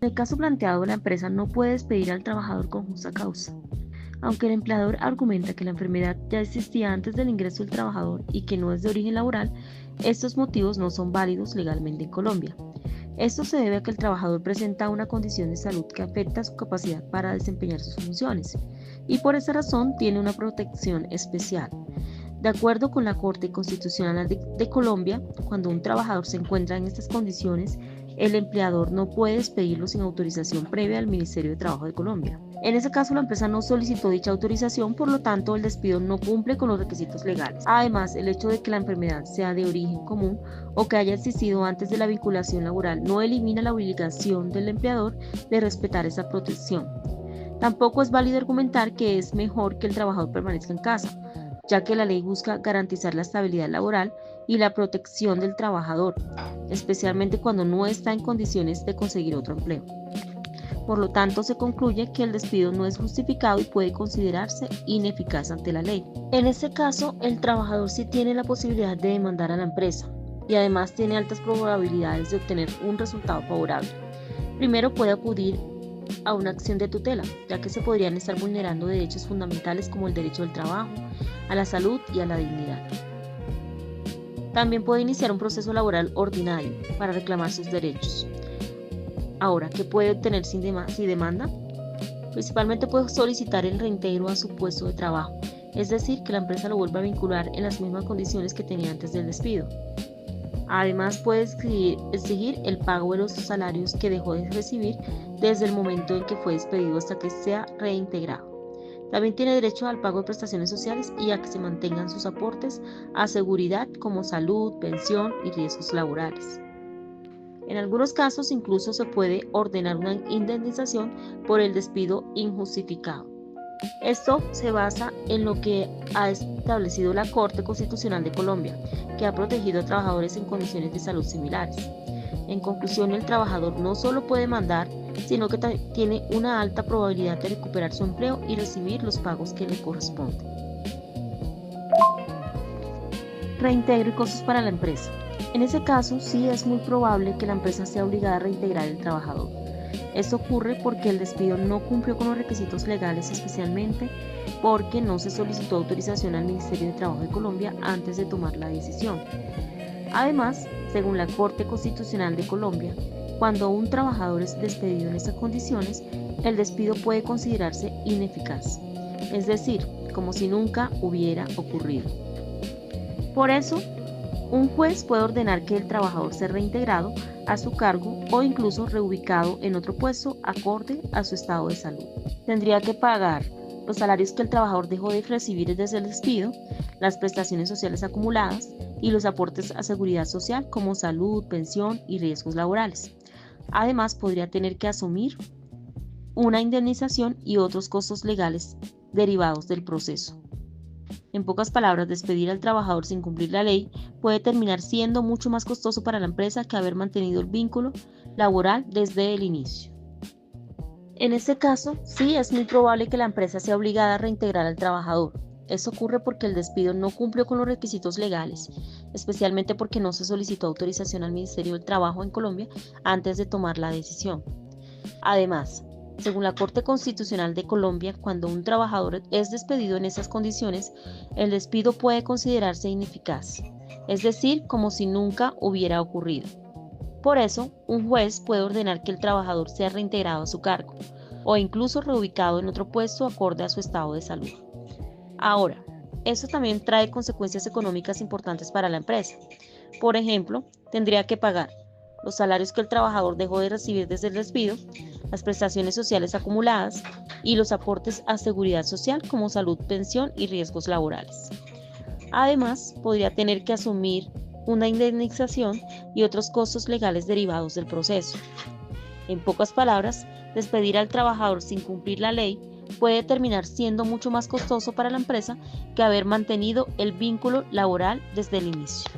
el caso planteado, la empresa no puede despedir al trabajador con justa causa. Aunque el empleador argumenta que la enfermedad ya existía antes del ingreso del trabajador y que no es de origen laboral, estos motivos no son válidos legalmente en Colombia. Esto se debe a que el trabajador presenta una condición de salud que afecta su capacidad para desempeñar sus funciones y por esa razón tiene una protección especial. De acuerdo con la Corte Constitucional de Colombia, cuando un trabajador se encuentra en estas condiciones, el empleador no puede despedirlo sin autorización previa del Ministerio de Trabajo de Colombia. En ese caso, la empresa no solicitó dicha autorización, por lo tanto, el despido no cumple con los requisitos legales. Además, el hecho de que la enfermedad sea de origen común o que haya existido antes de la vinculación laboral no elimina la obligación del empleador de respetar esa protección. Tampoco es válido argumentar que es mejor que el trabajador permanezca en casa, ya que la ley busca garantizar la estabilidad laboral y la protección del trabajador, especialmente cuando no está en condiciones de conseguir otro empleo. Por lo tanto, se concluye que el despido no es justificado y puede considerarse ineficaz ante la ley. En este caso, el trabajador sí tiene la posibilidad de demandar a la empresa y además tiene altas probabilidades de obtener un resultado favorable. Primero, puede acudir a una acción de tutela, ya que se podrían estar vulnerando derechos fundamentales como el derecho al trabajo, a la salud y a la dignidad. También puede iniciar un proceso laboral ordinario para reclamar sus derechos. Ahora, ¿qué puede obtener si demanda? Principalmente puede solicitar el reintegro a su puesto de trabajo, es decir, que la empresa lo vuelva a vincular en las mismas condiciones que tenía antes del despido. Además, puede exigir el pago de los salarios que dejó de recibir desde el momento en que fue despedido hasta que sea reintegrado. También tiene derecho al pago de prestaciones sociales y a que se mantengan sus aportes a seguridad como salud, pensión y riesgos laborales. En algunos casos incluso se puede ordenar una indemnización por el despido injustificado. Esto se basa en lo que ha establecido la Corte Constitucional de Colombia, que ha protegido a trabajadores en condiciones de salud similares. En conclusión, el trabajador no solo puede demandar, sino que tiene una alta probabilidad de recuperar su empleo y recibir los pagos que le corresponden. Reintegro y costos para la empresa. En ese caso, sí es muy probable que la empresa sea obligada a reintegrar al trabajador. Esto ocurre porque el despido no cumplió con los requisitos legales, especialmente porque no se solicitó autorización al Ministerio de Trabajo de Colombia antes de tomar la decisión. Además, según la Corte Constitucional de Colombia, cuando un trabajador es despedido en estas condiciones, el despido puede considerarse ineficaz, es decir, como si nunca hubiera ocurrido. Por eso, un juez puede ordenar que el trabajador sea reintegrado a su cargo o incluso reubicado en otro puesto acorde a su estado de salud. Tendría que pagar los salarios que el trabajador dejó de recibir desde el despido, las prestaciones sociales acumuladas y los aportes a seguridad social como salud, pensión y riesgos laborales. Además, podría tener que asumir una indemnización y otros costos legales derivados del proceso. En pocas palabras, despedir al trabajador sin cumplir la ley puede terminar siendo mucho más costoso para la empresa que haber mantenido el vínculo laboral desde el inicio. En este caso, sí es muy probable que la empresa sea obligada a reintegrar al trabajador. Esto ocurre porque el despido no cumplió con los requisitos legales, especialmente porque no se solicitó autorización al Ministerio del Trabajo en Colombia antes de tomar la decisión. Además, según la Corte Constitucional de Colombia, cuando un trabajador es despedido en esas condiciones, el despido puede considerarse ineficaz, es decir, como si nunca hubiera ocurrido. Por eso, un juez puede ordenar que el trabajador sea reintegrado a su cargo o incluso reubicado en otro puesto acorde a su estado de salud. Ahora, esto también trae consecuencias económicas importantes para la empresa. Por ejemplo, tendría que pagar los salarios que el trabajador dejó de recibir desde el despido, las prestaciones sociales acumuladas y los aportes a seguridad social como salud, pensión y riesgos laborales. Además, podría tener que asumir una indemnización y otros costos legales derivados del proceso. En pocas palabras, despedir al trabajador sin cumplir la ley puede terminar siendo mucho más costoso para la empresa que haber mantenido el vínculo laboral desde el inicio.